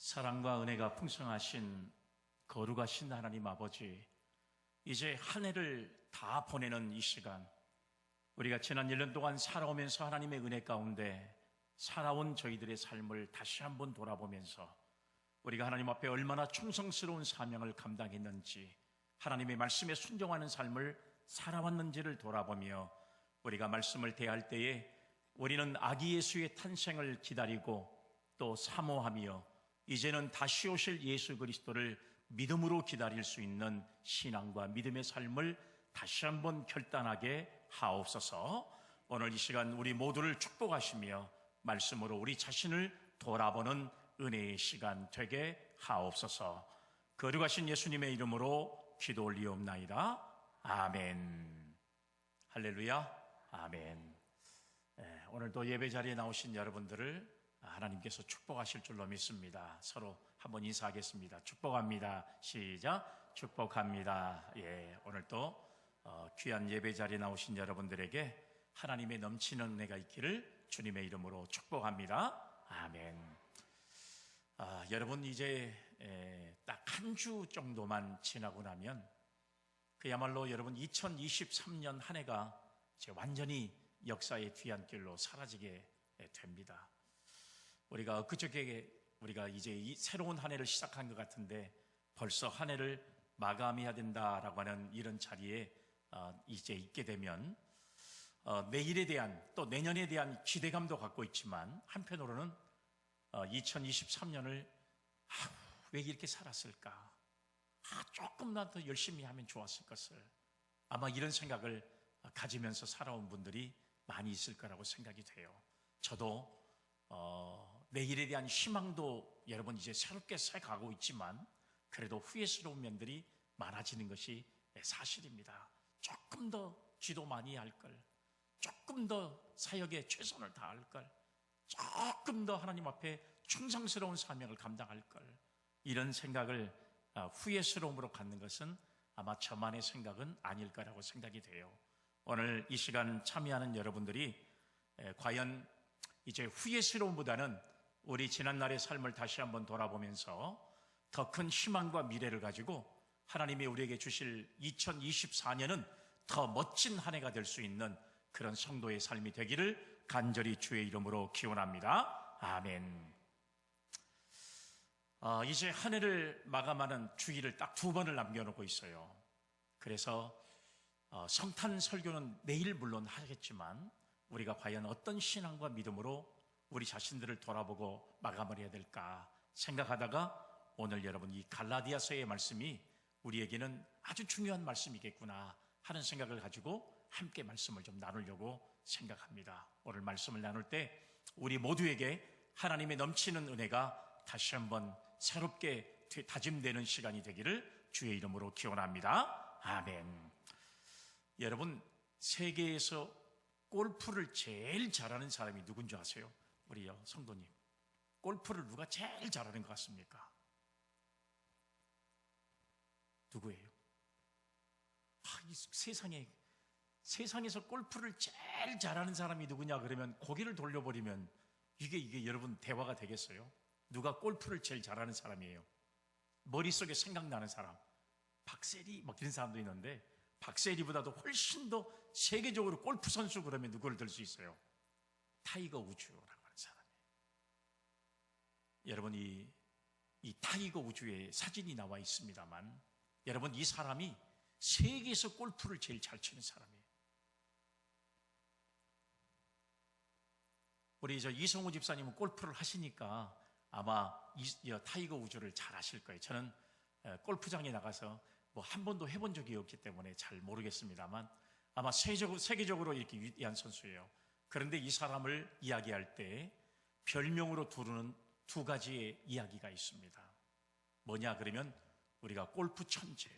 사랑과 은혜가 풍성하신 거룩하신 하나님 아버지, 이제 한 해를 다 보내는 이 시간, 우리가 지난 1년 동안 살아오면서 하나님의 은혜 가운데 살아온 저희들의 삶을 다시 한번 돌아보면서 우리가 하나님 앞에 얼마나 충성스러운 사명을 감당했는지, 하나님의 말씀에 순종하는 삶을 살아왔는지를 돌아보며 우리가 말씀을 대할 때에 우리는 아기 예수의 탄생을 기다리고 또 사모하며 이제는 다시 오실 예수 그리스도를 믿음으로 기다릴 수 있는 신앙과 믿음의 삶을 다시 한번 결단하게 하옵소서. 오늘 이 시간 우리 모두를 축복하시며 말씀으로 우리 자신을 돌아보는 은혜의 시간 되게 하옵소서. 거룩하신 예수님의 이름으로 기도 올리옵나이다. 아멘. 할렐루야. 아멘. 오늘도 예배 자리에 나오신 여러분들을 하나님께서 축복하실 줄로 믿습니다. 서로 한번 인사하겠습니다. 축복합니다. 시작. 축복합니다. 오늘도 귀한 예배 자리에 나오신 여러분들에게 하나님의 넘치는 은혜가 있기를 주님의 이름으로 축복합니다. 아멘. 여러분, 이제 딱 한 주 정도만 지나고 나면 그야말로 여러분 2023년 한 해가 이제 완전히 역사의 뒤안길로 사라지게 됩니다. 우리가 그저께 우리가 이제 이 새로운 한 해를 시작한 것 같은데 벌써 한 해를 마감해야 된다라고 하는 이런 자리에 이제 있게 되면 내일에 대한 또 내년에 대한 기대감도 갖고 있지만 한편으로는 2023년을 왜 이렇게 살았을까? 조금만 더 열심히 하면 좋았을 것을, 아마 이런 생각을 가지면서 살아온 분들이 많이 있을 거라고 생각이 돼요. 저도 내일에 대한 희망도 여러분 이제 새롭게 새가고 있지만 그래도 후회스러운 면들이 많아지는 것이 사실입니다. 조금 더 기도 많이 할 걸, 조금 더 사역에 최선을 다할 걸, 조금 더 하나님 앞에 충성스러운 사명을 감당할 걸, 이런 생각을 후회스러움으로 갖는 것은 아마 저만의 생각은 아닐 거라고 생각이 돼요. 오늘 이 시간 참여하는 여러분들이 과연 이제 후회스러움보다는 우리 지난날의 삶을 다시 한번 돌아보면서 더 큰 희망과 미래를 가지고 하나님이 우리에게 주실 2024년은 더 멋진 한 해가 될 수 있는 그런 성도의 삶이 되기를 간절히 주의 이름으로 기원합니다. 아멘. 이제 한 해를 마감하는 주일을 딱 2번을 남겨놓고 있어요. 그래서 성탄 설교는 내일 물론 하겠지만 우리가 과연 어떤 신앙과 믿음으로 우리 자신들을 돌아보고 마감을 해야 될까 생각하다가 오늘 여러분 이 갈라디아서의 말씀이 우리에게는 아주 중요한 말씀이겠구나 하는 생각을 가지고 함께 말씀을 좀 나누려고 생각합니다. 오늘 말씀을 나눌 때 우리 모두에게 하나님의 넘치는 은혜가 다시 한번 새롭게 다짐되는 시간이 되기를 주의 이름으로 기원합니다. 아멘. 여러분, 세계에서 골프를 제일 잘하는 사람이 누군지 아세요? 우리요, 성도님. 골프를 누가 제일 잘하는 것 같습니까? 누구예요? 이 세상에서 골프를 제일 잘하는 사람이 누구냐 그러면 고개를 돌려버리면 이게 여러분 대화가 되겠어요? 누가 골프를 제일 잘하는 사람이에요? 머릿속에 생각나는 사람, 박세리 막 이런 사람도 있는데 박세리보다도 훨씬 더 세계적으로 골프 선수 그러면 누구를 들 수 있어요? 타이거 우즈라고 하는 사람이에요. 여러분 이 타이거 우즈의 사진이 나와 있습니다만 여러분 이 사람이 세계에서 골프를 제일 잘 치는 사람이에요. 우리 이성우 집사님은 골프를 하시니까 아마 타이거 우즈를 잘 아실 거예요. 저는 골프장에 나가서 한 번도 해본 적이 없기 때문에 잘 모르겠습니다만 아마 세계적으로 이렇게 위대한 선수예요. 그런데 이 사람을 이야기할 때 별명으로 두르는 2가지의 이야기가 있습니다. 뭐냐 그러면 우리가 골프 천재,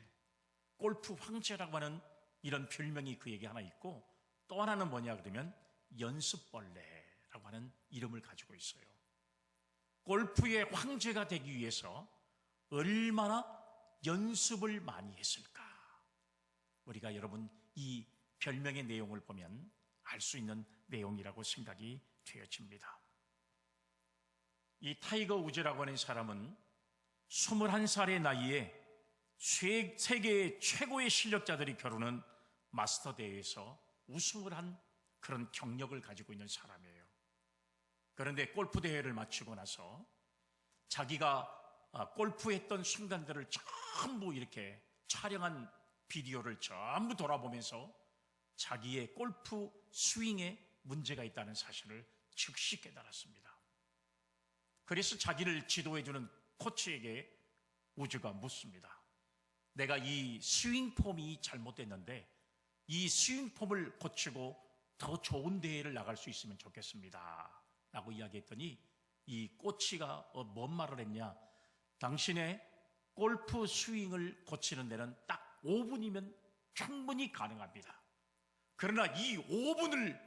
골프 황제라고 하는 이런 별명이 그에게 하나 있고, 또 하나는 뭐냐 그러면 연습벌레라고 하는 이름을 가지고 있어요. 골프의 황제가 되기 위해서 얼마나 연습을 많이 했을까? 우리가 여러분 이 별명의 내용을 보면 알 수 있는 내용이라고 생각이 되어집니다. 이 타이거 우즈라고 하는 사람은 21살의 나이에 세계의 최고의 실력자들이 겨루는 마스터 대회에서 우승을 한 그런 경력을 가지고 있는 사람이에요. 그런데 골프 대회를 마치고 나서 자기가 골프했던 순간들을 전부 이렇게 촬영한 비디오를 전부 돌아보면서 자기의 골프 스윙에 문제가 있다는 사실을 즉시 깨달았습니다. 그래서 자기를 지도해주는 코치에게 우즈가 묻습니다. 내가 이 스윙 폼이 잘못됐는데 이 스윙 폼을 고치고 더 좋은 대회를 나갈 수 있으면 좋겠습니다 라고 이야기했더니 이 코치가 뭔 말을 했냐, 당신의 골프 스윙을 고치는 데는 딱 5분이면 충분히 가능합니다. 그러나 이 5분을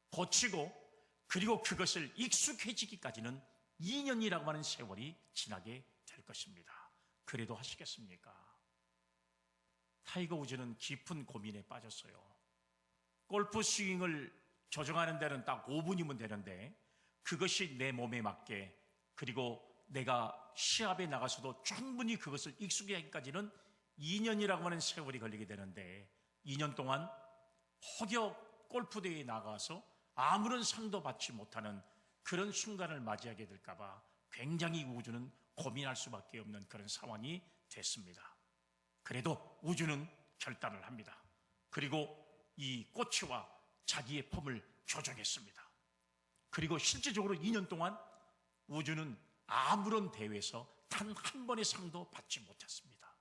고치고 그리고 그것을 익숙해지기까지는 2년이라고 하는 세월이 지나게 될 것입니다. 그래도 하시겠습니까? 타이거 우즈는 깊은 고민에 빠졌어요. 골프 스윙을 조정하는 데는 딱 5분이면 되는데 그것이 내 몸에 맞게, 그리고 내가 시합에 나가서도 충분히 그것을 익숙하기까지는 2년이라고 하는 세월이 걸리게 되는데 2년 동안 혹여 골프 대회에 나가서 아무런 상도 받지 못하는 그런 순간을 맞이하게 될까봐 굉장히 우주는 고민할 수밖에 없는 그런 상황이 됐습니다. 그래도 우주는 결단을 합니다. 그리고 이 코치와 자기의 폼을 조정했습니다. 그리고 실제적으로 2년 동안 우주는 아무런 대회에서 단 한 번의 상도 받지 못했습니다.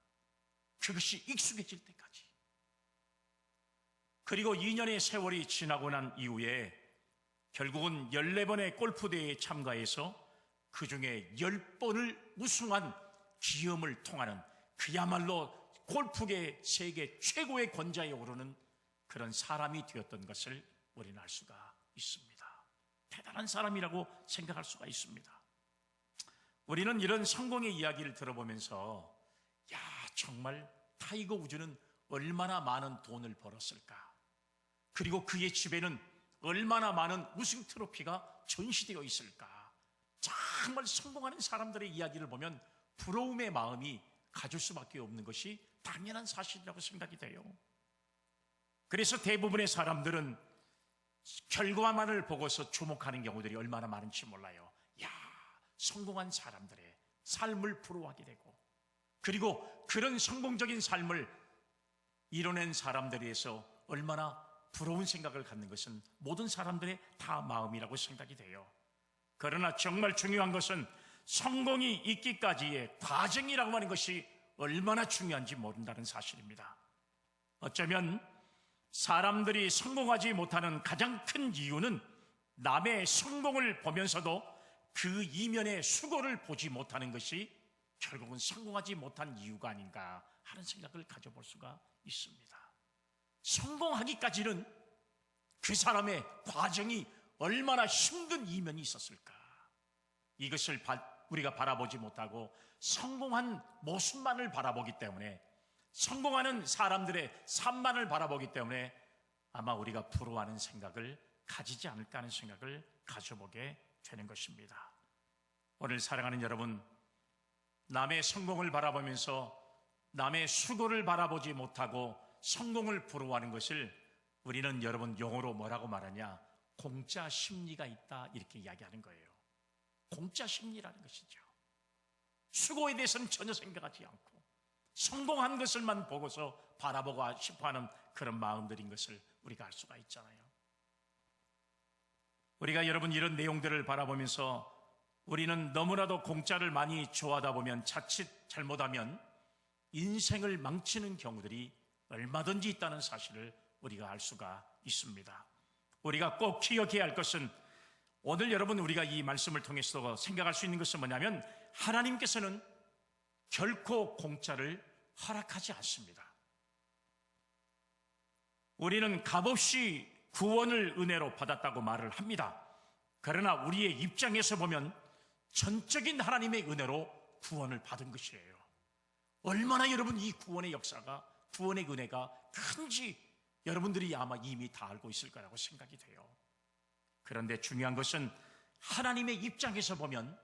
그것이 익숙해질 때까지. 그리고 2년의 세월이 지나고 난 이후에 결국은 14번의 골프 대회에 참가해서 그 중에 10번을 우승한 기염을 통하는 그야말로 골프계 세계 최고의 권자에 오르는 그런 사람이 되었던 것을 우리는 알 수가 있습니다. 대단한 사람이라고 생각할 수가 있습니다. 우리는 이런 성공의 이야기를 들어보면서 야, 정말 타이거 우즈는 얼마나 많은 돈을 벌었을까? 그리고 그의 집에는 얼마나 많은 우승 트로피가 전시되어 있을까? 정말 성공하는 사람들의 이야기를 보면 부러움의 마음이 가질 수밖에 없는 것이 당연한 사실이라고 생각이 돼요. 그래서 대부분의 사람들은 결과만을 보고서 주목하는 경우들이 얼마나 많은지 몰라요. 야, 성공한 사람들의 삶을 부러워하게 되고, 그리고 그런 성공적인 삶을 이뤄낸 사람들에 대해서 얼마나 부러운 생각을 갖는 것은 모든 사람들의 다 마음이라고 생각이 돼요. 그러나 정말 중요한 것은 성공이 있기까지의 과정이라고 하는 것이 얼마나 중요한지 모른다는 사실입니다. 어쩌면 사람들이 성공하지 못하는 가장 큰 이유는 남의 성공을 보면서도 그 이면의 수고를 보지 못하는 것이 결국은 성공하지 못한 이유가 아닌가 하는 생각을 가져볼 수가 있습니다. 성공하기까지는 그 사람의 과정이 얼마나 힘든 이면이 있었을까? 이것을 우리가 바라보지 못하고 성공한 모습만을 바라보기 때문에, 성공하는 사람들의 삶만을 바라보기 때문에 아마 우리가 부러워하는 생각을 가지지 않을까 하는 생각을 가져보게 되는 것입니다. 오늘 사랑하는 여러분, 남의 성공을 바라보면서 남의 수고를 바라보지 못하고 성공을 부러워하는 것을 우리는 여러분 용어로 뭐라고 말하냐? 공짜 심리가 있다, 이렇게 이야기하는 거예요. 공짜 심리라는 것이죠. 수고에 대해서는 전혀 생각하지 않고 성공한 것을만 보고서 바라보고 싶어하는 그런 마음들인 것을 우리가 알 수가 있잖아요. 우리가 여러분 이런 내용들을 바라보면서 우리는 너무나도 공짜를 많이 좋아하다 보면 자칫 잘못하면 인생을 망치는 경우들이 얼마든지 있다는 사실을 우리가 알 수가 있습니다. 우리가 꼭 기억해야 할 것은, 오늘 여러분 우리가 이 말씀을 통해서 생각할 수 있는 것은 뭐냐면, 하나님께서는 결코 공짜를 허락하지 않습니다. 우리는 값없이 구원을 은혜로 받았다고 말을 합니다. 그러나 우리의 입장에서 보면 전적인 하나님의 은혜로 구원을 받은 것이에요. 얼마나 여러분 이 구원의 역사가, 구원의 은혜가 큰지 여러분들이 아마 이미 다 알고 있을 거라고 생각이 돼요. 그런데 중요한 것은 하나님의 입장에서 보면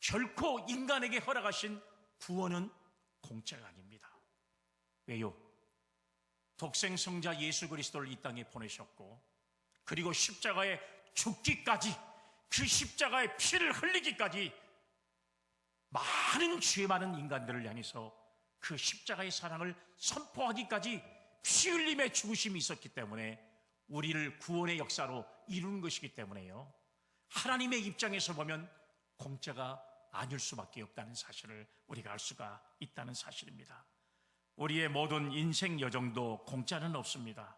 결코 인간에게 허락하신 구원은 공짜가 아닙니다. 왜요? 독생성자 예수 그리스도를 이 땅에 보내셨고, 그리고 십자가에 죽기까지, 그 십자가의 피를 흘리기까지 많은 죄 많은 인간들을 향해서 그 십자가의 사랑을 선포하기까지 피 흘림의 죽으심이 있었기 때문에 우리를 구원의 역사로 이루는 것이기 때문에요, 하나님의 입장에서 보면 공짜가 아닐 수밖에 없다는 사실을 우리가 알 수가 있다는 사실입니다. 우리의 모든 인생 여정도 공짜는 없습니다.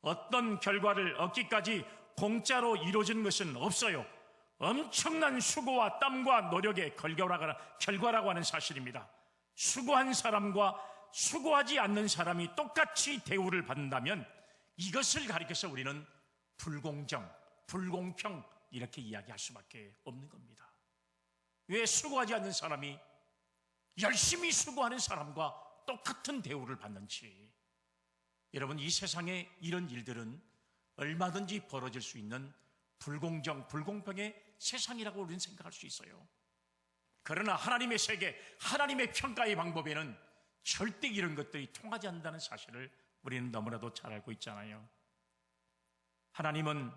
어떤 결과를 얻기까지 공짜로 이루어진 것은 없어요. 엄청난 수고와 땀과 노력의 결과라고 하는 사실입니다. 수고한 사람과 수고하지 않는 사람이 똑같이 대우를 받는다면 이것을 가리켜서 우리는 불공정, 불공평 이렇게 이야기할 수밖에 없는 겁니다. 왜 수고하지 않는 사람이 열심히 수고하는 사람과 똑같은 대우를 받는지, 여러분, 이 세상에 이런 일들은 얼마든지 벌어질 수 있는 불공정, 불공평의 세상이라고 우리는 생각할 수 있어요. 그러나 하나님의 세계, 하나님의 평가의 방법에는 절대 이런 것들이 통하지 않는다는 사실을 우리는 너무나도 잘 알고 있잖아요. 하나님은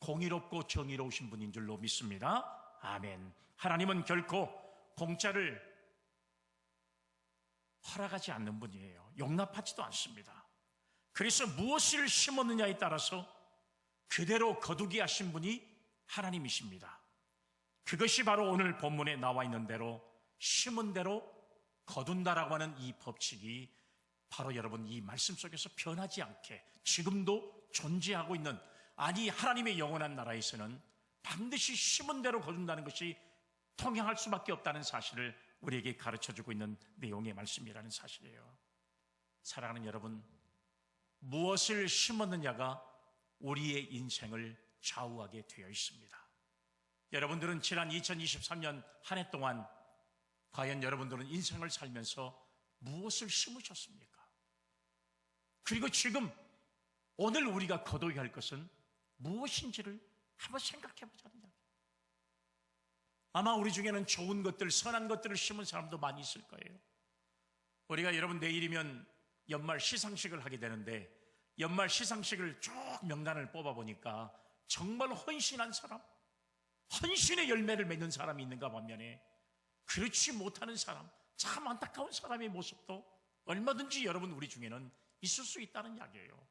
공의롭고 정의로우신 분인 줄로 믿습니다. 아멘. 하나님은 결코 공짜를 허락하지 않는 분이에요. 용납하지도 않습니다. 그래서 무엇을 심었느냐에 따라서 그대로 거두게 하신 분이 하나님이십니다. 그것이 바로 오늘 본문에 나와 있는 대로 심은 대로 거둔다라고 하는 이 법칙이 바로 여러분 이 말씀 속에서 변하지 않게 지금도 존재하고 있는, 아니 하나님의 영원한 나라에서는 반드시 심은 대로 거둔다는 것이 통행할 수밖에 없다는 사실을 우리에게 가르쳐주고 있는 내용의 말씀이라는 사실이에요. 사랑하는 여러분, 무엇을 심었느냐가 우리의 인생을 좌우하게 되어 있습니다. 여러분들은 지난 2023년 한 해 동안 과연 여러분들은 인생을 살면서 무엇을 심으셨습니까? 그리고 지금 오늘 우리가 거둬야 할 것은 무엇인지를 한번 생각해 보자는 이야기. 아마 우리 중에는 좋은 것들, 선한 것들을 심은 사람도 많이 있을 거예요. 우리가 여러분 내일이면 연말 시상식을 하게 되는데, 연말 시상식을 쭉 명단을 뽑아보니까 정말 헌신한 사람, 헌신의 열매를 맺는 사람이 있는가 반면에 그렇지 못하는 사람, 참 안타까운 사람의 모습도 얼마든지 여러분 우리 중에는 있을 수 있다는 이야기예요.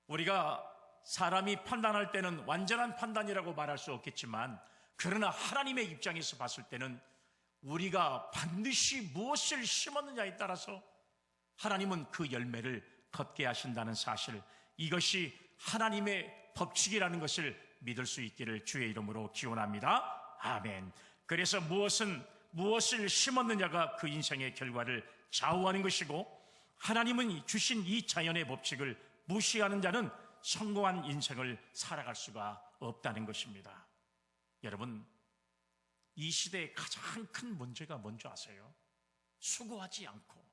우리가 사람이 판단할 때는 완전한 판단이라고 말할 수 없겠지만, 그러나 하나님의 입장에서 봤을 때는 우리가 반드시 무엇을 심었느냐에 따라서 하나님은 그 열매를 걷게 하신다는 사실, 이것이 하나님의 법칙이라는 것을 믿을 수 있기를 주의 이름으로 기원합니다. 아멘. 그래서 무엇을 심었느냐가 그 인생의 결과를 좌우하는 것이고, 하나님은 주신 이 자연의 법칙을 무시하는 자는 성공한 인생을 살아갈 수가 없다는 것입니다. 여러분, 이 시대의 가장 큰 문제가 뭔지 아세요? 수고하지 않고,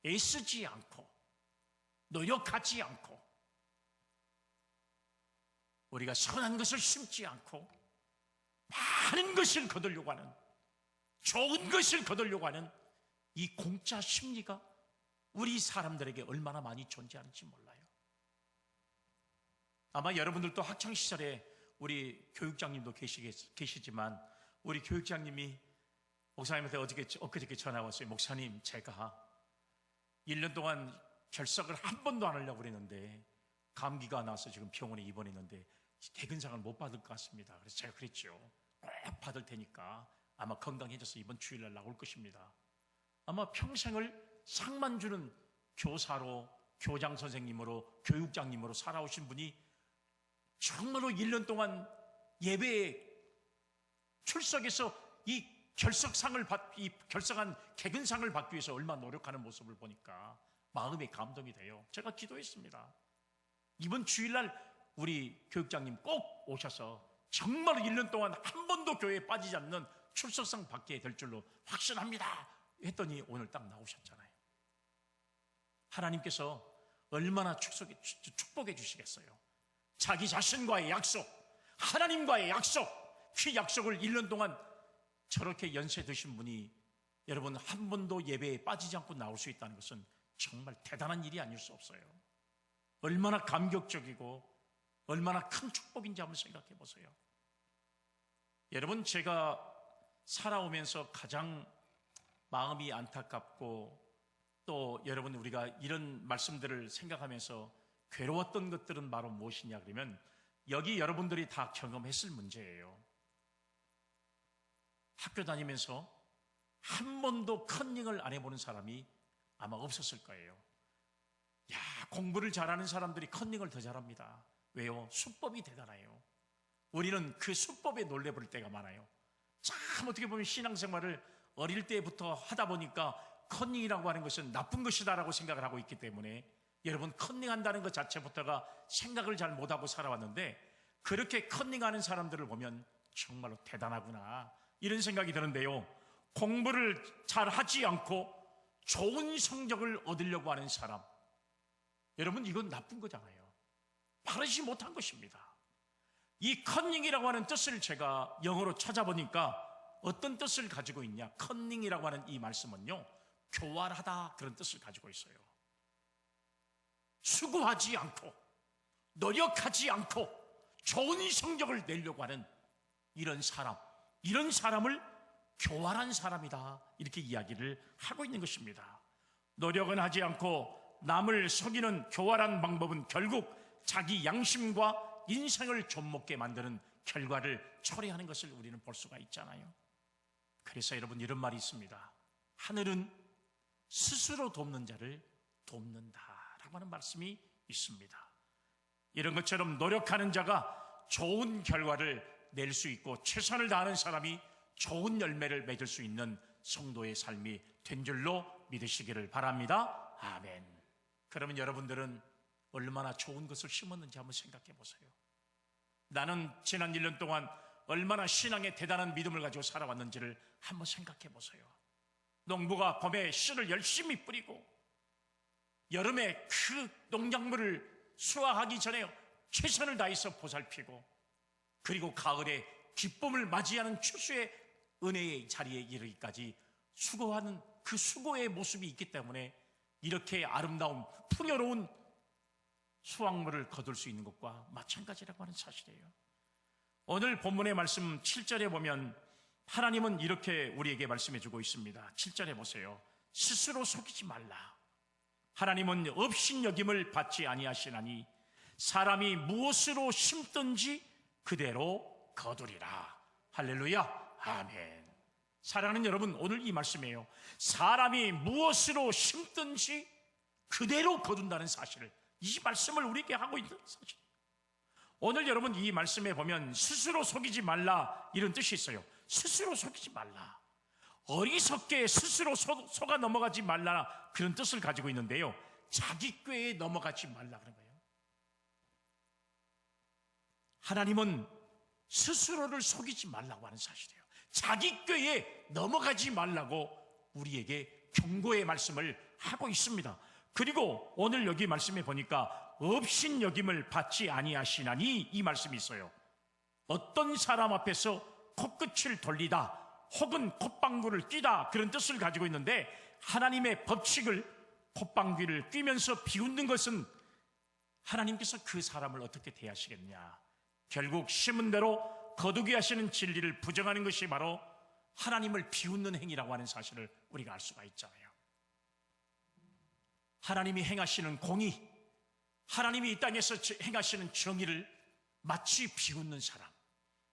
애쓰지 않고, 노력하지 않고, 우리가 선한 것을 심지 않고 많은 것을 거두려고 하는, 좋은 것을 거두려고 하는 이 공짜 심리가 우리 사람들에게 얼마나 많이 존재하는지 몰라요. 아마 여러분들도 학창시절에 우리 교육장님도 계시지만, 우리 교육장님이 목사님한테 엊그저께 전화 왔어요. 목사님, 제가 1년 동안 결석을 한 번도 안 하려고 그랬는데 감기가 나서 지금 병원에 입원했는데 퇴근상을 못 받을 것 같습니다. 그래서 제가 그랬죠. 꼭 받을 테니까 아마 건강해져서 이번 주일날 나올 것입니다. 아마 평생을 상만 주는 교사로, 교장 선생님으로, 교육장님으로 살아오신 분이 정말로 1년 동안 예배에 출석해서 이 결석한 개근상을 받기 위해서 얼마나 노력하는 모습을 보니까 마음에 감동이 돼요. 제가 기도했습니다. 이번 주일날 우리 교육장님 꼭 오셔서 정말로 1년 동안 한 번도 교회에 빠지지 않는 출석상 받게 될 줄로 확신합니다 했더니 오늘 딱 나오셨잖아요. 하나님께서 얼마나 축복해 주시겠어요. 자기 자신과의 약속, 하나님과의 약속, 그 약속을 1년 동안 저렇게 연세 드신 분이 여러분 한 번도 예배에 빠지지 않고 나올 수 있다는 것은 정말 대단한 일이 아닐 수 없어요. 얼마나 감격적이고 얼마나 큰 축복인지 한번 생각해 보세요. 여러분, 제가 살아오면서 가장 마음이 안타깝고 또 여러분 우리가 이런 말씀들을 생각하면서 괴로웠던 것들은 바로 무엇이냐 그러면 여기 여러분들이 다 경험했을 문제예요. 학교 다니면서 한 번도 컨닝을 안 해보는 사람이 아마 없었을 거예요. 야, 공부를 잘하는 사람들이 컨닝을 더 잘합니다. 왜요? 수법이 대단해요. 우리는 그 수법에 놀래볼 때가 많아요. 참 어떻게 보면 신앙생활을 어릴 때부터 하다 보니까 컨닝이라고 하는 것은 나쁜 것이다라고 생각을 하고 있기 때문에 여러분 컨닝한다는 것 자체부터가 생각을 잘 못하고 살아왔는데 그렇게 컨닝하는 사람들을 보면 정말로 대단하구나 이런 생각이 드는데요. 공부를 잘 하지 않고 좋은 성적을 얻으려고 하는 사람, 여러분 이건 나쁜 거잖아요. 바르지 못한 것입니다. 이 컨닝이라고 하는 뜻을 제가 영어로 찾아보니까 어떤 뜻을 가지고 있냐, 컨닝이라고 하는 이 말씀은요 교활하다 그런 뜻을 가지고 있어요. 수고하지 않고 노력하지 않고 좋은 성적을 내려고 하는 이런 사람, 이런 사람을 교활한 사람이다 이렇게 이야기를 하고 있는 것입니다. 노력은 하지 않고 남을 속이는 교활한 방법은 결국 자기 양심과 인생을 좀먹게 만드는 결과를 초래하는 것을 우리는 볼 수가 있잖아요. 그래서 여러분 이런 말이 있습니다. 하늘은 스스로 돕는 자를 돕는다라고 하는 말씀이 있습니다. 이런 것처럼 노력하는 자가 좋은 결과를 낼 수 있고 최선을 다하는 사람이 좋은 열매를 맺을 수 있는 성도의 삶이 된 줄로 믿으시기를 바랍니다. 아멘. 그러면 여러분들은 얼마나 좋은 것을 심었는지 한번 생각해 보세요. 나는 지난 1년 동안 얼마나 신앙의 대단한 믿음을 가지고 살아왔는지를 한번 생각해 보세요. 농부가 봄에 씨를 열심히 뿌리고 여름에 그 농작물을 수확하기 전에 최선을 다해서 보살피고 그리고 가을에 기쁨을 맞이하는 추수의 은혜의 자리에 이르기까지 수고하는 그 수고의 모습이 있기 때문에 이렇게 아름다운 풍요로운 수확물을 거둘 수 있는 것과 마찬가지라고 하는 사실이에요. 오늘 본문의 말씀 7절에 보면 하나님은 이렇게 우리에게 말씀해 주고 있습니다. 7절에 보세요. 스스로 속이지 말라. 하나님은 업신여김을 받지 아니하시나니 사람이 무엇으로 심든지 그대로 거두리라. 할렐루야. 아멘. 사랑하는 여러분, 오늘 이 말씀이에요. 사람이 무엇으로 심든지 그대로 거둔다는 사실을, 이 말씀을 우리에게 하고 있는 사실. 오늘 여러분 이 말씀에 보면 스스로 속이지 말라 이런 뜻이 있어요. 스스로 속이지 말라. 어리석게 스스로 속아 넘어가지 말라 그런 뜻을 가지고 있는데요. 자기 꾀에 넘어가지 말라 그런 거예요. 하나님은 스스로를 속이지 말라고 하는 사실이에요. 자기 꾀에 넘어가지 말라고 우리에게 경고의 말씀을 하고 있습니다. 그리고 오늘 여기 말씀에 보니까 업신여김을 받지 아니하시나니 이 말씀이 있어요. 어떤 사람 앞에서 코끝을 돌리다 혹은 콧방귀를 뀌다 그런 뜻을 가지고 있는데 하나님의 법칙을 콧방귀를 뀌면서 비웃는 것은 하나님께서 그 사람을 어떻게 대하시겠냐. 결국 심은 대로 거두게 하시는 진리를 부정하는 것이 바로 하나님을 비웃는 행위라고 하는 사실을 우리가 알 수가 있잖아요. 하나님이 행하시는 공의, 하나님이 이 땅에서 행하시는 정의를 마치 비웃는 사람,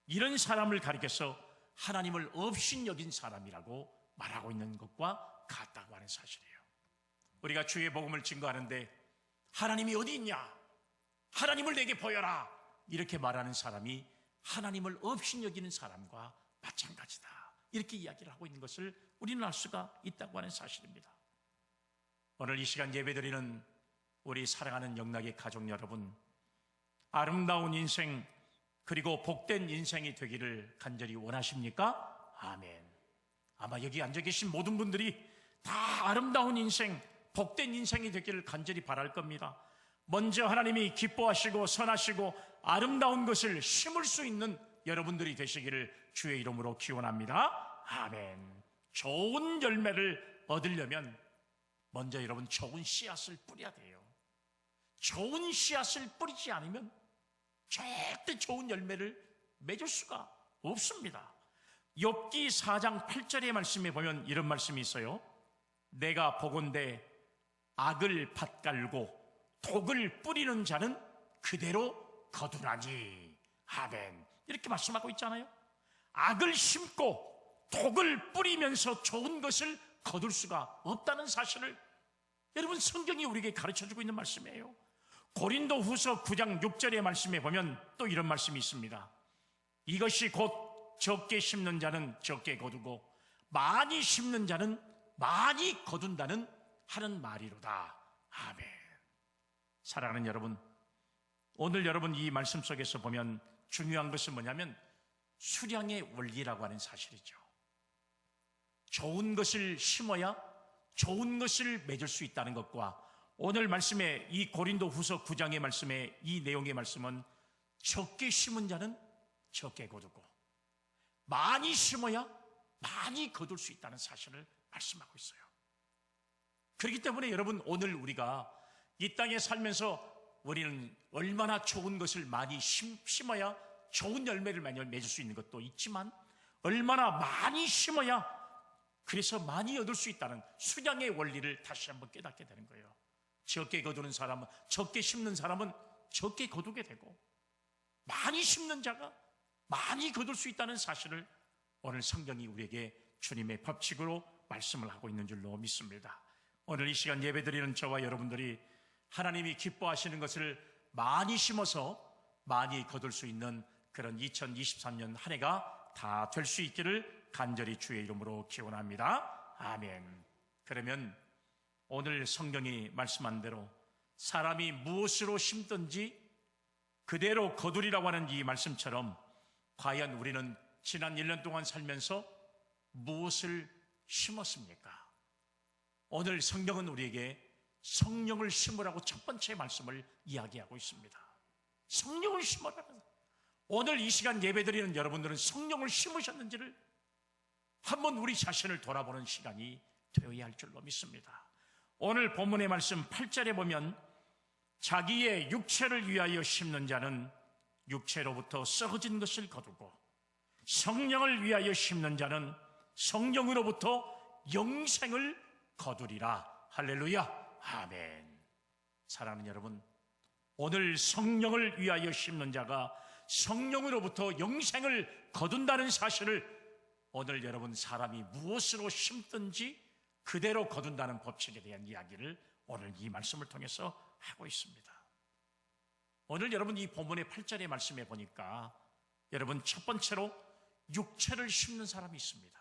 이런 사람을 가리켜서 하나님을 업신여긴 사람이라고 말하고 있는 것과 같다고 하는 사실이에요. 우리가 주의 복음을 증거하는데 하나님이 어디 있냐? 하나님을 내게 보여라! 이렇게 말하는 사람이 하나님을 업신여기는 사람과 마찬가지다. 이렇게 이야기를 하고 있는 것을 우리는 알 수가 있다고 하는 사실입니다. 오늘 이 시간 예배드리는 우리 사랑하는 영락의 가족 여러분, 아름다운 인생 그리고 복된 인생이 되기를 간절히 원하십니까? 아멘. 아마 여기 앉아 계신 모든 분들이 다 아름다운 인생, 복된 인생이 되기를 간절히 바랄 겁니다. 먼저 하나님이 기뻐하시고 선하시고 아름다운 것을 심을 수 있는 여러분들이 되시기를 주의 이름으로 기원합니다. 아멘. 좋은 열매를 얻으려면 먼저 여러분 좋은 씨앗을 뿌려야 돼요. 좋은 씨앗을 뿌리지 않으면 절대 좋은 열매를 맺을 수가 없습니다. 욥기 4장 8절의 말씀에 보면 이런 말씀이 있어요. 내가 보건대 악을 밭갈고 독을 뿌리는 자는 그대로 거두나니. 아멘. 이렇게 말씀하고 있잖아요. 악을 심고 독을 뿌리면서 좋은 것을 거둘 수가 없다는 사실을 여러분 성경이 우리에게 가르쳐주고 있는 말씀이에요. 고린도후서 9장 6절의 말씀에 보면 또 이런 말씀이 있습니다. 이것이 곧 적게 심는 자는 적게 거두고 많이 심는 자는 많이 거둔다는 하는 말이로다. 아멘. 사랑하는 여러분, 오늘 여러분 이 말씀 속에서 보면 중요한 것은 뭐냐면 수량의 원리라고 하는 사실이죠. 좋은 것을 심어야 좋은 것을 맺을 수 있다는 것과 오늘 말씀에 이 고린도후서 9장의 말씀에 이 내용의 말씀은 적게 심은 자는 적게 거두고 많이 심어야 많이 거둘 수 있다는 사실을 말씀하고 있어요. 그렇기 때문에 여러분 오늘 우리가 이 땅에 살면서 우리는 얼마나 좋은 것을 많이 심어야 좋은 열매를 맺을 수 있는 것도 있지만 얼마나 많이 심어야 그래서 많이 얻을 수 있다는 수량의 원리를 다시 한번 깨닫게 되는 거예요. 적게 거두는 사람은, 적게 심는 사람은 적게 거두게 되고 많이 심는 자가 많이 거둘 수 있다는 사실을 오늘 성경이 우리에게 주님의 법칙으로 말씀을 하고 있는 줄로 믿습니다. 오늘 이 시간 예배드리는 저와 여러분들이 하나님이 기뻐하시는 것을 많이 심어서 많이 거둘 수 있는 그런 2023년 한 해가 다 될 수 있기를 간절히 주의 이름으로 기원합니다. 아멘. 그러면 오늘 성경이 말씀한 대로 사람이 무엇으로 심든지 그대로 거두리라고 하는 이 말씀처럼 과연 우리는 지난 1년 동안 살면서 무엇을 심었습니까? 오늘 성경은 우리에게 성령을 심으라고 첫 번째 말씀을 이야기하고 있습니다. 성령을 심으라. 오늘 이 시간 예배드리는 여러분들은 성령을 심으셨는지를 한번 우리 자신을 돌아보는 시간이 되어야 할 줄로 믿습니다. 오늘 본문의 말씀 8절에 보면 자기의 육체를 위하여 심는 자는 육체로부터 썩어진 것을 거두고 성령을 위하여 심는 자는 성령으로부터 영생을 거두리라. 할렐루야. 아멘. 사랑하는 여러분, 오늘 성령을 위하여 심는 자가 성령으로부터 영생을 거둔다는 사실을 오늘 여러분 사람이 무엇으로 심든지 그대로 거둔다는 법칙에 대한 이야기를 오늘 이 말씀을 통해서 하고 있습니다. 오늘 여러분 이 본문의 8절의 말씀에 보니까 여러분 첫 번째로 육체를 심는 사람이 있습니다.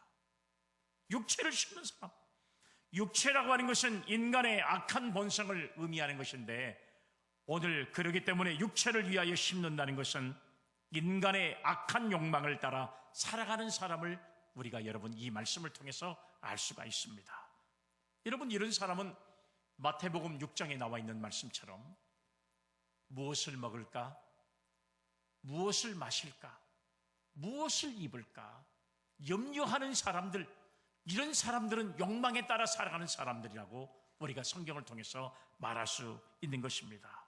육체를 심는 사람. 육체라고 하는 것은 인간의 악한 본성을 의미하는 것인데 오늘 그러기 때문에 육체를 위하여 심는다는 것은 인간의 악한 욕망을 따라 살아가는 사람을 우리가 여러분 이 말씀을 통해서 알 수가 있습니다. 여러분 이런 사람은 마태복음 6장에 나와 있는 말씀처럼 무엇을 먹을까? 무엇을 마실까? 무엇을 입을까? 염려하는 사람들, 이런 사람들은 욕망에 따라 살아가는 사람들이라고 우리가 성경을 통해서 말할 수 있는 것입니다.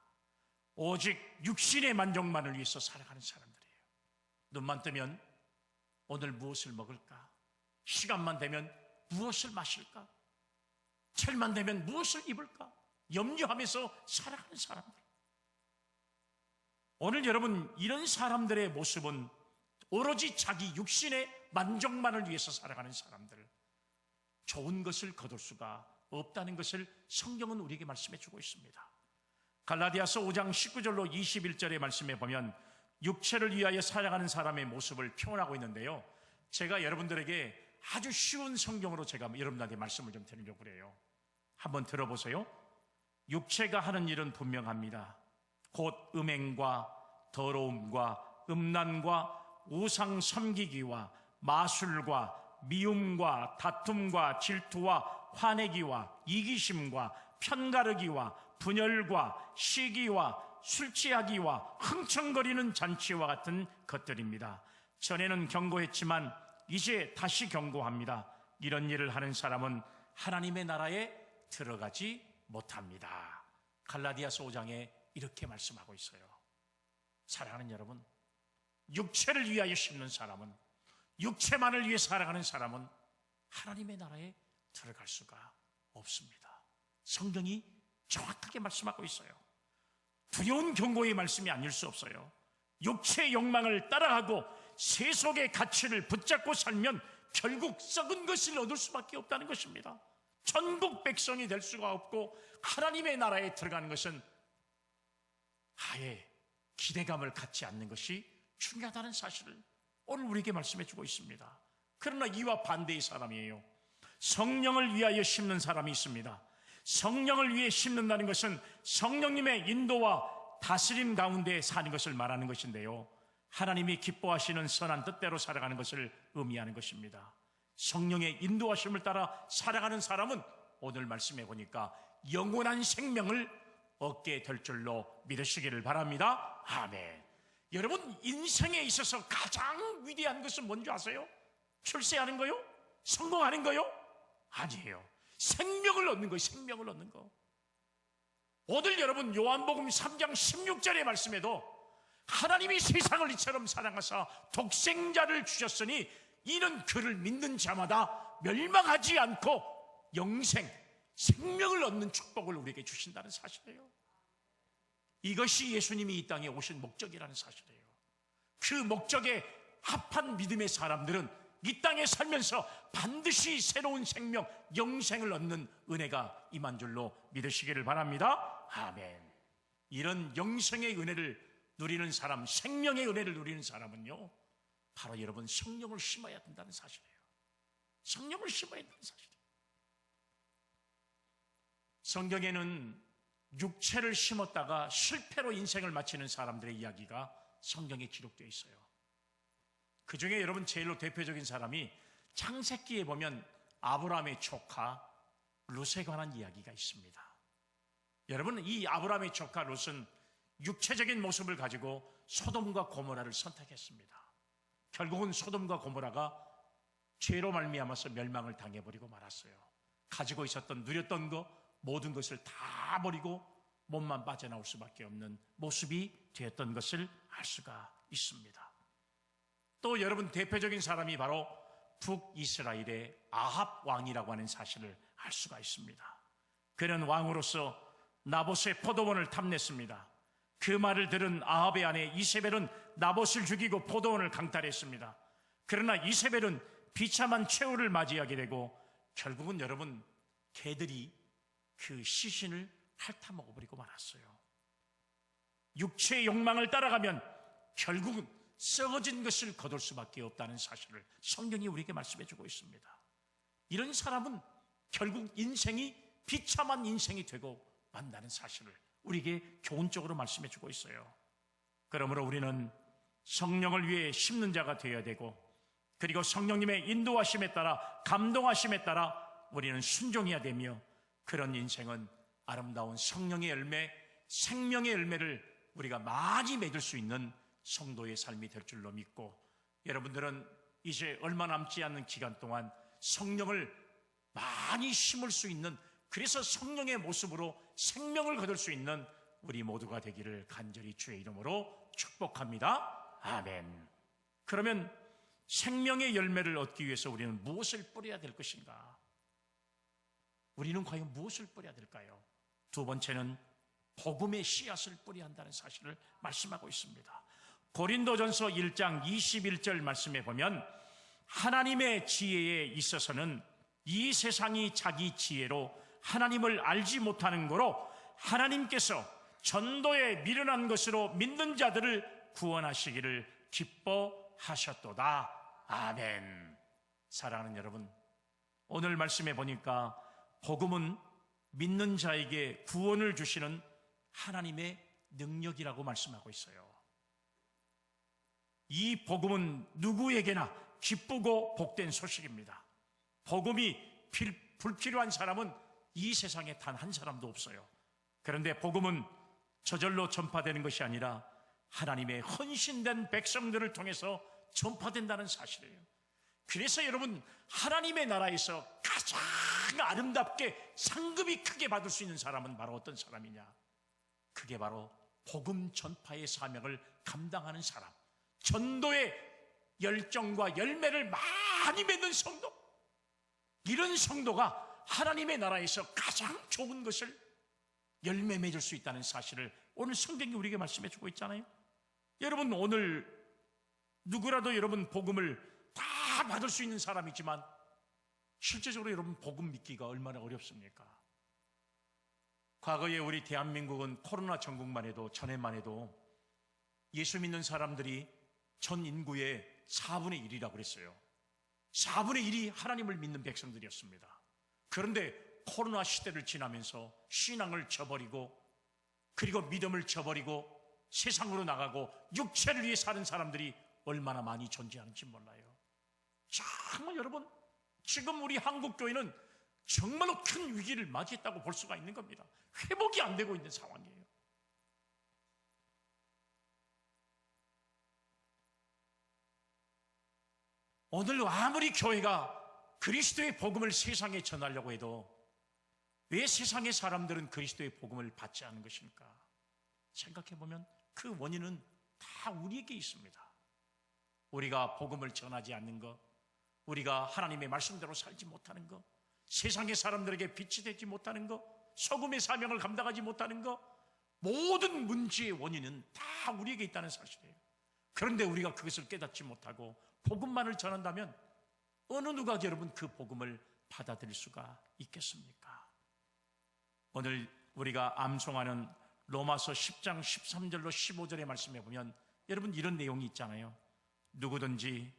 오직 육신의 만족만을 위해서 살아가는 사람들이에요. 눈만 뜨면 오늘 무엇을 먹을까? 시간만 되면 무엇을 마실까? 철만 되면 무엇을 입을까? 염려하면서 살아가는 사람들. 오늘 여러분 이런 사람들의 모습은 오로지 자기 육신의 만족만을 위해서 살아가는 사람들, 좋은 것을 거둘 수가 없다는 것을 성경은 우리에게 말씀해 주고 있습니다. 갈라디아서 5장 19절로 21절의 말씀에 보면 육체를 위하여 살아가는 사람의 모습을 표현하고 있는데요, 제가 여러분들에게 아주 쉬운 성경으로 제가 여러분들한테 말씀을 좀 드리려고 그래요. 한번 들어보세요. 육체가 하는 일은 분명합니다. 곧 음행과 더러움과 음란과 우상 섬기기와 마술과 미움과 다툼과 질투와 화내기와 이기심과 편가르기와 분열과 시기와 술 취하기와 흥청거리는 잔치와 같은 것들입니다. 전에는 경고했지만 이제 다시 경고합니다. 이런 일을 하는 사람은 하나님의 나라에 들어가지 못합니다. 갈라디아서 5장에 이렇게 말씀하고 있어요. 사랑하는 여러분, 육체를 위하여 심는 사람은, 육체만을 위해 살아가는 사람은 하나님의 나라에 들어갈 수가 없습니다. 성경이 정확하게 말씀하고 있어요. 두려운 경고의 말씀이 아닐 수 없어요. 육체의 욕망을 따라가고 세속의 가치를 붙잡고 살면 결국 썩은 것을 얻을 수밖에 없다는 것입니다. 천국 백성이 될 수가 없고 하나님의 나라에 들어가는 것은 아예 기대감을 갖지 않는 것이 중요하다는 사실을 오늘 우리에게 말씀해 주고 있습니다. 그러나 이와 반대의 사람이에요. 성령을 위하여 심는 사람이 있습니다. 성령을 위해 심는다는 것은 성령님의 인도와 다스림 가운데 사는 것을 말하는 것인데요, 하나님이 기뻐하시는 선한 뜻대로 살아가는 것을 의미하는 것입니다. 성령의 인도하심을 따라 살아가는 사람은 오늘 말씀해 보니까 영원한 생명을 얻게 될 줄로 믿으시기를 바랍니다. 아멘. 여러분, 인생에 있어서 가장 위대한 것은 뭔지 아세요? 출세하는 거요? 성공하는 거요? 아니에요. 생명을 얻는 거예요. 생명을 얻는 거. 오늘 여러분 요한복음 3장 16절의 말씀에도 하나님이 세상을 이처럼 사랑하사 독생자를 주셨으니 이는 그를 믿는 자마다 멸망하지 않고 영생, 생명을 얻는 축복을 우리에게 주신다는 사실이에요. 이것이 예수님이 이 땅에 오신 목적이라는 사실이에요. 그 목적에 합한 믿음의 사람들은 이 땅에 살면서 반드시 새로운 생명, 영생을 얻는 은혜가 임한 줄로 믿으시기를 바랍니다. 아멘. 이런 영생의 은혜를 누리는 사람, 생명의 은혜를 누리는 사람은요, 바로 여러분 성령을 심어야 된다는 사실이에요. 성령을 심어야 된다는 사실이에요. 성경에는 육체를 심었다가 실패로 인생을 마치는 사람들의 이야기가 성경에 기록되어 있어요. 그 중에 여러분 제일로 대표적인 사람이 창세기에 보면 아브라함의 조카 롯에 관한 이야기가 있습니다. 여러분, 이 아브라함의 조카 롯은 육체적인 모습을 가지고 소돔과 고모라를 선택했습니다. 결국은 소돔과 고모라가 죄로 말미암아서 멸망을 당해버리고 말았어요. 가지고 있었던, 누렸던 것, 모든 것을 다 버리고 몸만 빠져나올 수밖에 없는 모습이 되었던 것을 알 수가 있습니다. 또 여러분, 대표적인 사람이 바로 북이스라엘의 아합 왕이라고 하는 사실을 알 수가 있습니다. 그는 왕으로서 나봇의 포도원을 탐냈습니다. 그 말을 들은 아합의 아내 이세벨은 나봇을 죽이고 포도원을 강탈했습니다. 그러나 이세벨은 비참한 최후를 맞이하게 되고 결국은 여러분 개들이 그 시신을 핥아먹어버리고 말았어요. 육체의 욕망을 따라가면 결국은 썩어진 것을 거둘 수밖에 없다는 사실을 성경이 우리에게 말씀해주고 있습니다. 이런 사람은 결국 인생이 비참한 인생이 되고 만다는 사실을 우리에게 교훈적으로 말씀해주고 있어요. 그러므로 우리는 성령을 위해 심는 자가 되어야 되고, 그리고 성령님의 인도하심에 따라, 감동하심에 따라 우리는 순종해야 되며, 그런 인생은 아름다운 성령의 열매, 생명의 열매를 우리가 많이 맺을 수 있는 성도의 삶이 될 줄로 믿고, 여러분들은 이제 얼마 남지 않는 기간 동안 성령을 많이 심을 수 있는, 그래서 성령의 모습으로 생명을 거둘 수 있는 우리 모두가 되기를 간절히 주의 이름으로 축복합니다. 아멘. 그러면 생명의 열매를 얻기 위해서 우리는 무엇을 뿌려야 될 것인가? 우리는 과연 무엇을 뿌려야 될까요? 두 번째는 복음의 씨앗을 뿌려야 한다는 사실을 말씀하고 있습니다. 고린도전서 1장 21절 말씀에 보면 하나님의 지혜에 있어서는 이 세상이 자기 지혜로 하나님을 알지 못하는 거로 하나님께서 전도에 미련한 것으로 믿는 자들을 구원하시기를 기뻐하셨도다. 아멘. 사랑하는 여러분, 오늘 말씀해 보니까 복음은 믿는 자에게 구원을 주시는 하나님의 능력이라고 말씀하고 있어요. 이 복음은 누구에게나 기쁘고 복된 소식입니다. 복음이 불필요한 사람은 이 세상에 단 한 사람도 없어요. 그런데 복음은 저절로 전파되는 것이 아니라 하나님의 헌신된 백성들을 통해서 전파된다는 사실이에요. 그래서 여러분, 하나님의 나라에서 가장 아름답게 상급이 크게 받을 수 있는 사람은 바로 어떤 사람이냐? 그게 바로 복음 전파의 사명을 감당하는 사람, 전도의 열정과 열매를 많이 맺는 성도, 이런 성도가 하나님의 나라에서 가장 좋은 것을 열매 맺을 수 있다는 사실을 오늘 성경이 우리에게 말씀해 주고 있잖아요. 여러분, 오늘 누구라도 여러분 복음을 다 받을 수 있는 사람이지만 실제적으로 여러분 복음 믿기가 얼마나 어렵습니까? 과거에 우리 대한민국은 코로나 전국만 해도, 전에만 해도 예수 믿는 사람들이 전 인구의 4분의 1이라고 그랬어요. 4분의 1이 하나님을 믿는 백성들이었습니다. 그런데 코로나 시대를 지나면서 신앙을 저버리고, 그리고 믿음을 저버리고 세상으로 나가고 육체를 위해 사는 사람들이 얼마나 많이 존재하는지 몰라요. 정말 여러분, 지금 우리 한국교회는 정말로 큰 위기를 맞이했다고 볼 수가 있는 겁니다. 회복이 안 되고 있는 상황이에요. 오늘 아무리 교회가 그리스도의 복음을 세상에 전하려고 해도 왜 세상의 사람들은 그리스도의 복음을 받지 않는 것입니까? 생각해보면 그 원인은 다 우리에게 있습니다. 우리가 복음을 전하지 않는 것, 우리가 하나님의 말씀대로 살지 못하는 것, 세상의 사람들에게 빛이 되지 못하는 것, 소금의 사명을 감당하지 못하는 것, 모든 문제의 원인은 다 우리에게 있다는 사실이에요. 그런데 우리가 그것을 깨닫지 못하고 복음만을 전한다면 어느 누가 여러분 그 복음을 받아들일 수가 있겠습니까? 오늘 우리가 암송하는 로마서 10장 13절로 15절의 말씀에 보면 여러분 이런 내용이 있잖아요. 누구든지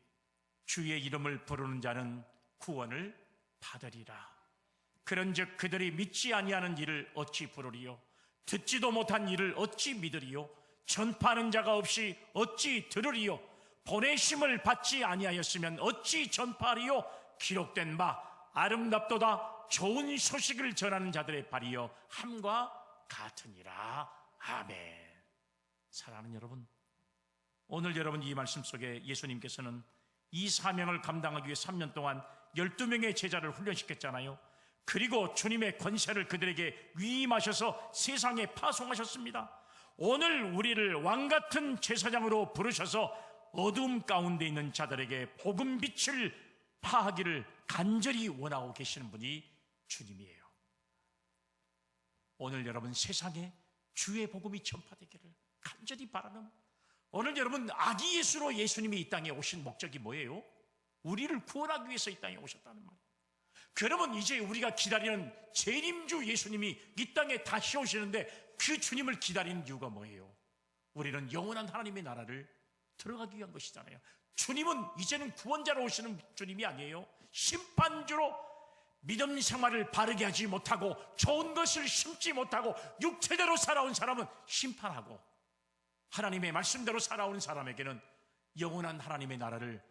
주의 이름을 부르는 자는 구원을 받으리라. 그런즉 그들이 믿지 아니하는 일을 어찌 부르리요? 듣지도 못한 일을 어찌 믿으리요? 전파하는 자가 없이 어찌 들으리요? 보내심을 받지 아니하였으면 어찌 전파하리요? 기록된 바 아름답도다 좋은 소식을 전하는 자들의 발이여 함과 같으니라. 아멘. 사랑하는 여러분, 오늘 여러분 이 말씀 속에 예수님께서는 이 사명을 감당하기 위해 3년 동안 12명의 제자를 훈련시켰잖아요. 그리고 주님의 권세를 그들에게 위임하셔서 세상에 파송하셨습니다. 오늘 우리를 왕같은 제사장으로 부르셔서 어두움 가운데 있는 자들에게 복음 빛을 파하기를 간절히 원하고 계시는 분이 주님이에요. 오늘 여러분 세상에 주의 복음이 전파되기를 간절히 바라는, 오늘 여러분 아기 예수로 예수님이 이 땅에 오신 목적이 뭐예요? 우리를 구원하기 위해서 이 땅에 오셨다는 말이에요. 그러면 이제 우리가 기다리는 재림주 예수님이 이 땅에 다시 오시는데 그 주님을 기다리는 이유가 뭐예요? 우리는 영원한 하나님의 나라를 들어가기 위한 것이잖아요. 주님은 이제는 구원자로 오시는 주님이 아니에요. 심판주로 믿음 생활을 바르게 하지 못하고 좋은 것을 심지 못하고 육체대로 살아온 사람은 심판하고, 하나님의 말씀대로 살아온 사람에게는 영원한 하나님의 나라를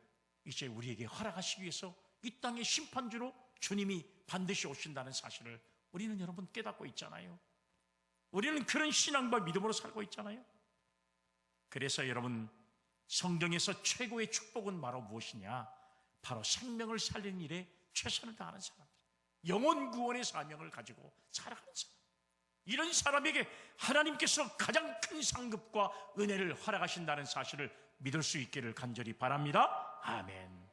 이제 우리에게 허락하시기 위해서 이 땅의 심판주로 주님이 반드시 오신다는 사실을 우리는 여러분 깨닫고 있잖아요. 우리는 그런 신앙과 믿음으로 살고 있잖아요. 그래서 여러분 성경에서 최고의 축복은 바로 무엇이냐? 바로 생명을 살리는 일에 최선을 다하는 사람, 영혼 구원의 사명을 가지고 살아가는 사람, 이런 사람에게 하나님께서 가장 큰 상급과 은혜를 허락하신다는 사실을 믿을 수 있기를 간절히 바랍니다. 아멘.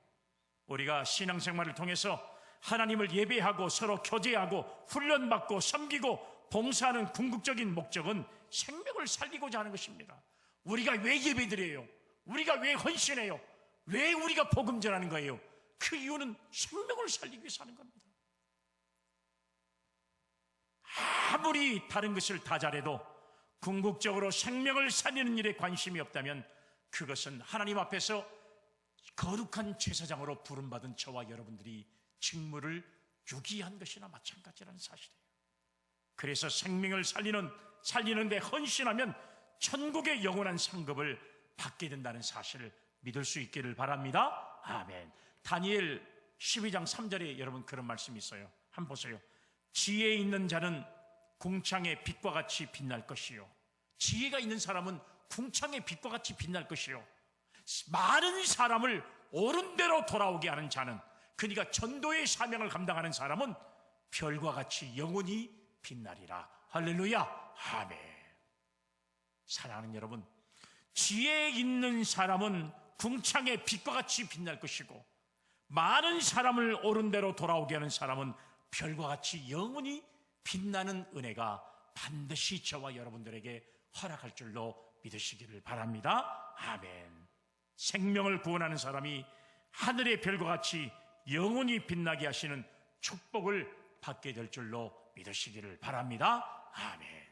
우리가 신앙생활을 통해서 하나님을 예배하고 서로 교제하고 훈련받고 섬기고 봉사하는 궁극적인 목적은 생명을 살리고자 하는 것입니다. 우리가 왜 예배드려요? 우리가 왜 헌신해요? 왜 우리가 복음 전하는 거예요? 그 이유는 생명을 살리기 위해서 하는 겁니다. 아무리 다른 것을 다 잘해도 궁극적으로 생명을 살리는 일에 관심이 없다면 그것은 하나님 앞에서 거룩한 제사장으로 부름받은 저와 여러분들이 직무를 유기한 것이나 마찬가지라는 사실이에요. 그래서 생명을 살리는데 헌신하면 천국의 영원한 상급을 받게 된다는 사실을 믿을 수 있기를 바랍니다. 아멘. 다니엘 12장 3절에 여러분 그런 말씀이 있어요. 한번 보세요. 지혜 있는 자는 궁창의 빛과 같이 빛날 것이요. 지혜가 있는 사람은 궁창의 빛과 같이 빛날 것이요. 많은 사람을 옳은 대로 돌아오게 하는 자는, 그러니까 전도의 사명을 감당하는 사람은 별과 같이 영원히 빛나리라. 할렐루야. 아멘. 사랑하는 여러분, 지혜 있는 사람은 궁창의 빛과 같이 빛날 것이고, 많은 사람을 옳은 대로 돌아오게 하는 사람은 별과 같이 영원히 빛나는 은혜가 반드시 저와 여러분들에게 허락할 줄로 믿으시기를 바랍니다. 아멘. 생명을 구원하는 사람이 하늘의 별과 같이 영원히 빛나게 하시는 축복을 받게 될 줄로 믿으시기를 바랍니다. 아멘.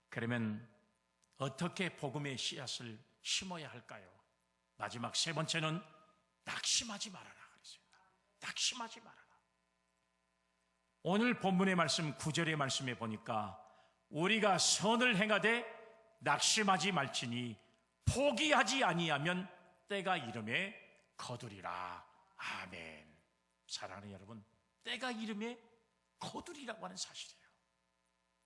그러면 어떻게 복음의 씨앗을 심어야 할까요? 마지막 세 번째는 낙심하지 말아라 그랬습니다. 낙심하지 말아라. 오늘 본문의 말씀 9절의 말씀에 보니까 우리가 선을 행하되 낙심하지 말지니 포기하지 아니하면 때가 이름에 거두리라. 아멘. 사랑하는 여러분, 때가 이름에 거두리라고 하는 사실이에요.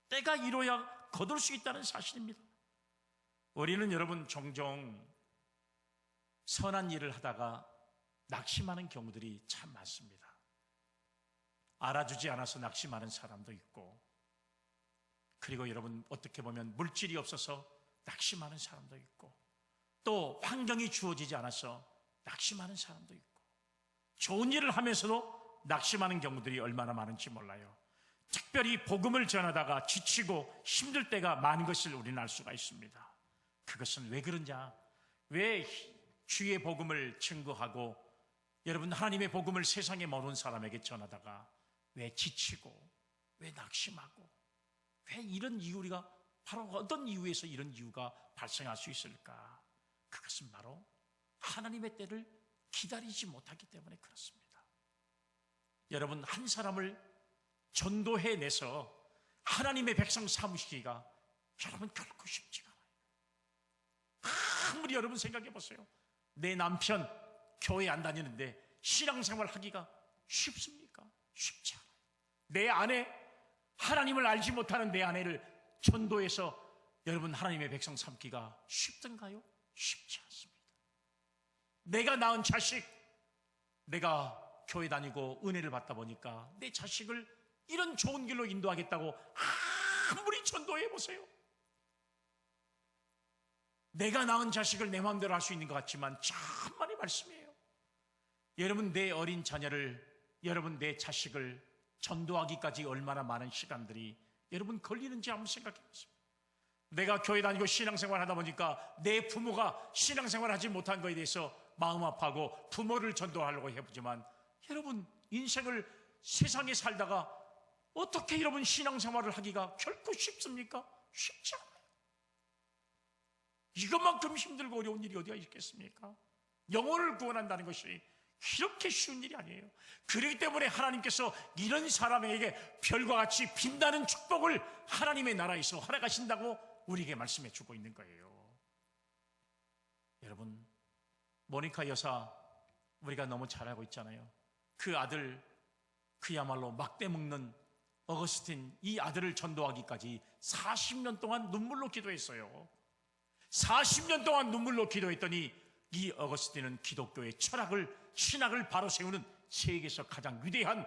때가 이뤄야 거둘 수 있다는 사실입니다. 우리는 여러분 종종 선한 일을 하다가 낙심하는 경우들이 참 많습니다. 알아주지 않아서 낙심하는 사람도 있고, 그리고 여러분 어떻게 보면 물질이 없어서 낙심하는 사람도 있고, 또 환경이 주어지지 않아서 낙심하는 사람도 있고, 좋은 일을 하면서도 낙심하는 경우들이 얼마나 많은지 몰라요. 특별히 복음을 전하다가 지치고 힘들 때가 많은 것을 우리는 알 수가 있습니다. 그것은 왜 그러냐? 왜 주의 복음을 증거하고 여러분 하나님의 복음을 세상에 모르는 사람에게 전하다가 왜 지치고 왜 낙심하고 왜 이런 이유가 바로 어떤 이유에서 이런 이유가 발생할 수 있을까? 그것은 바로 하나님의 때를 기다리지 못하기 때문에 그렇습니다. 여러분, 한 사람을 전도해내서 하나님의 백성 삼으시기가 여러분 결코 쉽지가 않아요. 아무리 여러분 생각해 보세요. 내 남편 교회 안 다니는데 신앙생활 하기가 쉽습니까? 쉽지 않아요. 내 아내, 하나님을 알지 못하는 내 아내를 전도해서 여러분 하나님의 백성 삼기가 쉽던가요? 쉽지 않습니다. 내가 낳은 자식, 내가 교회 다니고 은혜를 받다 보니까 내 자식을 이런 좋은 길로 인도하겠다고 아무리 전도해 보세요. 내가 낳은 자식을 내 마음대로 할 수 있는 것 같지만 참만의 말씀이에요. 여러분, 내 어린 자녀를, 여러분 내 자식을 전도하기까지 얼마나 많은 시간들이 여러분 걸리는지 한번 생각해 보세요. 내가 교회 다니고 신앙생활 하다 보니까 내 부모가 신앙생활 하지 못한 것에 대해서 마음 아파하고 부모를 전도하려고 해보지만 여러분 인생을 세상에 살다가 어떻게 여러분 신앙생활을 하기가 결코 쉽습니까? 쉽지 않아요. 이것만큼 힘들고 어려운 일이 어디가 있겠습니까? 영혼을 구원한다는 것이 이렇게 쉬운 일이 아니에요. 그렇기 때문에 하나님께서 이런 사람에게 별과 같이 빛나는 축복을 하나님의 나라에서 허락하신다고 우리에게 말씀해 주고 있는 거예요. 여러분, 모니카 여사 우리가 너무 잘 알고 있잖아요. 그 아들, 그야말로 막대 먹는 어거스틴, 이 아들을 전도하기까지 40년 동안 눈물로 기도했어요. 40년 동안 눈물로 기도했더니 이 어거스틴은 기독교의 철학을, 신학을 바로 세우는 세계에서 가장 위대한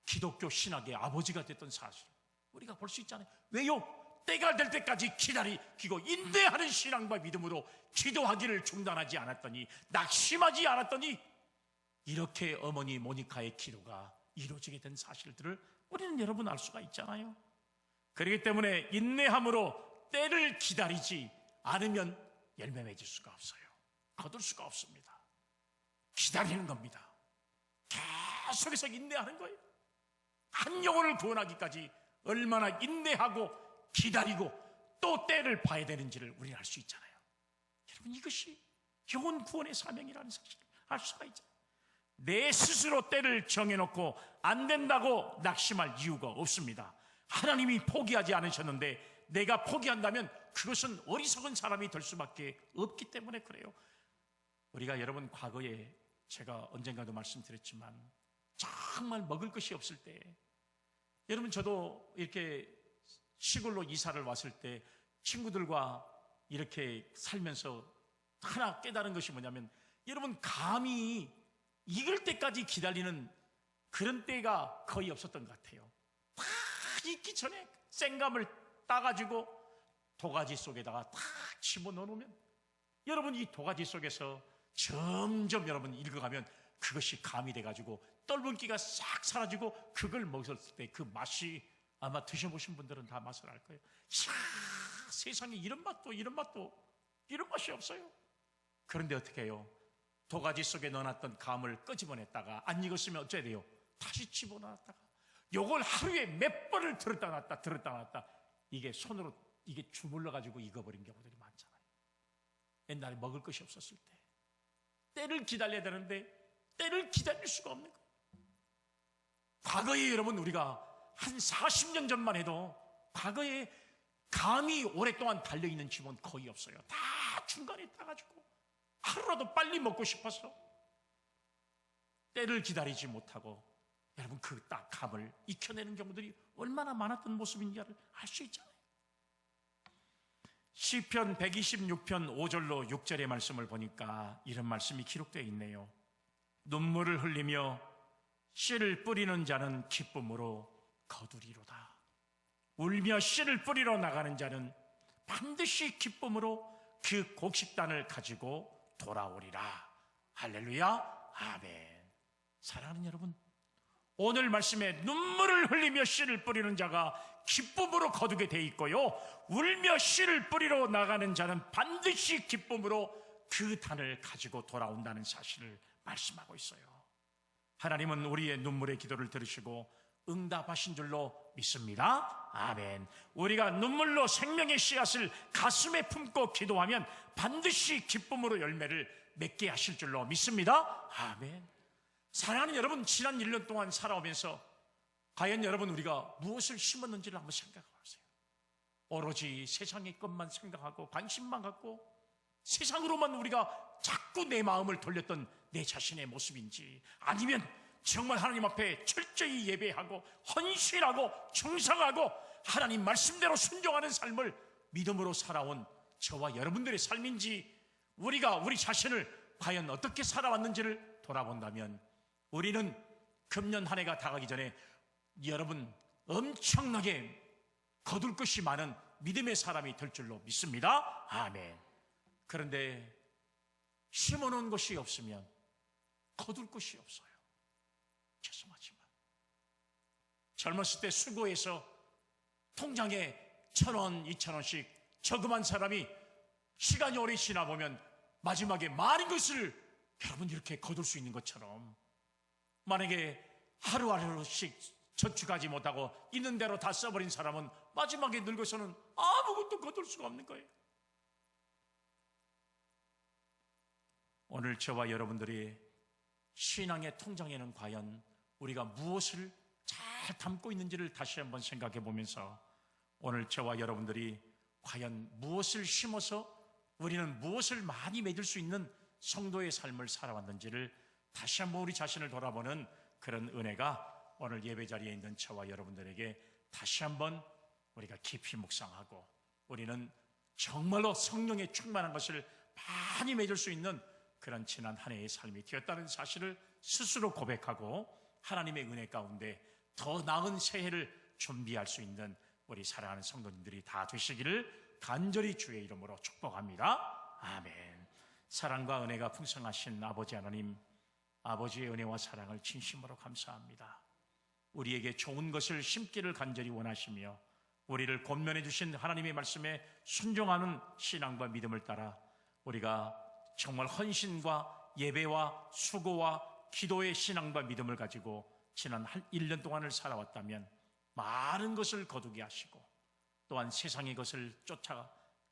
기독교 신학의 아버지가 됐던 사실 우리가 볼 수 있잖아요. 왜요? 때가 될 때까지 기다리고 인내하는 신앙과 믿음으로 기도하기를 중단하지 않았더니, 낙심하지 않았더니 이렇게 어머니 모니카의 기도가 이루어지게 된 사실들을 우리는 여러분 알 수가 있잖아요. 그렇기 때문에 인내함으로 때를 기다리지 않으면 열매 맺을 수가 없어요. 거둘 수가 없습니다. 기다리는 겁니다. 계속해서 인내하는 거예요. 한 영혼을 구원하기까지 얼마나 인내하고 기다리고 또 때를 봐야 되는지를 우리는 알 수 있잖아요. 여러분, 이것이 영혼 구원의 사명이라는 사실을 알 수가 있잖아요. 내 스스로 때를 정해놓고 안 된다고 낙심할 이유가 없습니다. 하나님이 포기하지 않으셨는데 내가 포기한다면 그것은 어리석은 사람이 될 수밖에 없기 때문에 그래요. 우리가 여러분 과거에 제가 언젠가도 말씀드렸지만 정말 먹을 것이 없을 때, 여러분 저도 이렇게 시골로 이사를 왔을 때 친구들과 이렇게 살면서 하나 깨달은 것이 뭐냐면, 여러분, 감히 익을 때까지 기다리는 그런 때가 거의 없었던 것 같아요. 다 익기 전에 생감을 따가지고 도가지 속에다가 다 집어넣으면, 여러분, 이 도가지 속에서 점점 여러분 읽어가면 그것이 감이 돼가지고 떫은기가 싹 사라지고, 그걸 먹었을 때 그 맛이, 아마 드셔보신 분들은 다 맛을 알 거예요. 이야, 세상에 이런 맛이 없어요. 그런데 어떻게 해요? 도가지 속에 넣어놨던 감을 끄집어냈다가 안 익었으면 어째야 돼요? 다시 집어넣었다가, 요걸 하루에 몇 번을 들었다 놨다 이게 손으로 이게 주물러가지고 익어버린 경우들이 많잖아요. 옛날에 먹을 것이 없었을 때 때를 기다려야 되는데 때를 기다릴 수가 없는 거예요. 과거에 여러분, 우리가 한 40년 전만 해도 과거에 감이 오랫동안 달려있는 집은 거의 없어요. 다 중간에 따가지고 하루라도 빨리 먹고 싶어서 때를 기다리지 못하고, 여러분, 그 딱 감을 익혀내는 경우들이 얼마나 많았던 모습인지를 알 수 있잖아요. 시편 126편 5절로 6절의 말씀을 보니까 이런 말씀이 기록되어 있네요. 눈물을 흘리며 씨를 뿌리는 자는 기쁨으로 거두리로다. 울며 씨를 뿌리러 나가는 자는 반드시 기쁨으로 그 곡식단을 가지고 돌아오리라. 할렐루야, 아멘. 사랑하는 여러분, 오늘 말씀에 눈물을 흘리며 씨를 뿌리는 자가 기쁨으로 거두게 돼 있고요, 울며 씨를 뿌리러 나가는 자는 반드시 기쁨으로 그 단을 가지고 돌아온다는 사실을 말씀하고 있어요. 하나님은 우리의 눈물의 기도를 들으시고 응답하신 줄로 믿습니다. 아멘. 우리가 눈물로 생명의 씨앗을 가슴에 품고 기도하면 반드시 기쁨으로 열매를 맺게 하실 줄로 믿습니다. 아멘. 사랑하는 여러분, 지난 1년 동안 살아오면서 과연 여러분, 우리가 무엇을 심었는지를 한번 생각해보세요. 오로지 세상의 것만 생각하고 관심만 갖고 세상으로만 우리가 자꾸 내 마음을 돌렸던 내 자신의 모습인지, 아니면 정말 하나님 앞에 철저히 예배하고 헌신하고 충성하고 하나님 말씀대로 순종하는 삶을 믿음으로 살아온 저와 여러분들의 삶인지, 우리가 우리 자신을 과연 어떻게 살아왔는지를 돌아본다면 우리는 금년 한 해가 다가기 전에 여러분 엄청나게 거둘 것이 많은 믿음의 사람이 될 줄로 믿습니다. 아멘. 그런데 심어놓은 것이 없으면 거둘 것이 없어요. 죄송하지만 젊었을 때 수고해서 통장에 1,000원, 2,000원씩 저금한 사람이 시간이 오래 지나 보면 마지막에 많은 것을 여러분 이렇게 거둘 수 있는 것처럼, 만약에 하루하루씩 저축하지 못하고 있는 대로 다 써버린 사람은 마지막에 늙어서는 아무것도 거둘 수가 없는 거예요. 오늘 저와 여러분들이 신앙의 통장에는 과연 우리가 무엇을 잘 담고 있는지를 다시 한번 생각해 보면서, 오늘 저와 여러분들이 과연 무엇을 심어서 우리는 무엇을 많이 맺을 수 있는 성도의 삶을 살아왔는지를 다시 한번 우리 자신을 돌아보는 그런 은혜가 오늘 예배 자리에 있는 저와 여러분들에게 다시 한번 우리가 깊이 묵상하고, 우리는 정말로 성령에 충만한 것을 많이 맺을 수 있는 그런 지난 한 해의 삶이 되었다는 사실을 스스로 고백하고 하나님의 은혜 가운데 더 나은 새해를 준비할 수 있는 우리 사랑하는 성도님들이 다 되시기를 간절히 주의 이름으로 축복합니다. 아멘. 사랑과 은혜가 풍성하신 아버지 하나님, 아버지의 은혜와 사랑을 진심으로 감사합니다. 우리에게 좋은 것을 심기를 간절히 원하시며 우리를 권면해 주신 하나님의 말씀에 순종하는 신앙과 믿음을 따라 우리가 정말 헌신과 예배와 수고와 기도의 신앙과 믿음을 가지고 지난 1년 동안을 살아왔다면 많은 것을 거두게 하시고, 또한 세상의 것을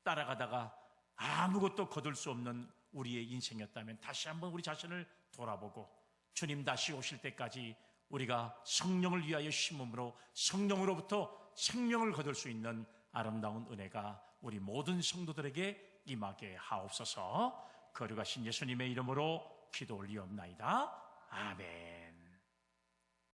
따라가다가 아무것도 거둘 수 없는 우리의 인생이었다면 다시 한번 우리 자신을 돌아보고 주님 다시 오실 때까지 우리가 성령을 위하여 심음으로 성령으로부터 생명을 거둘 수 있는 아름다운 은혜가 우리 모든 성도들에게 임하게 하옵소서. 거룩하신 예수님의 이름으로 기도 올리옵나이다. 아멘.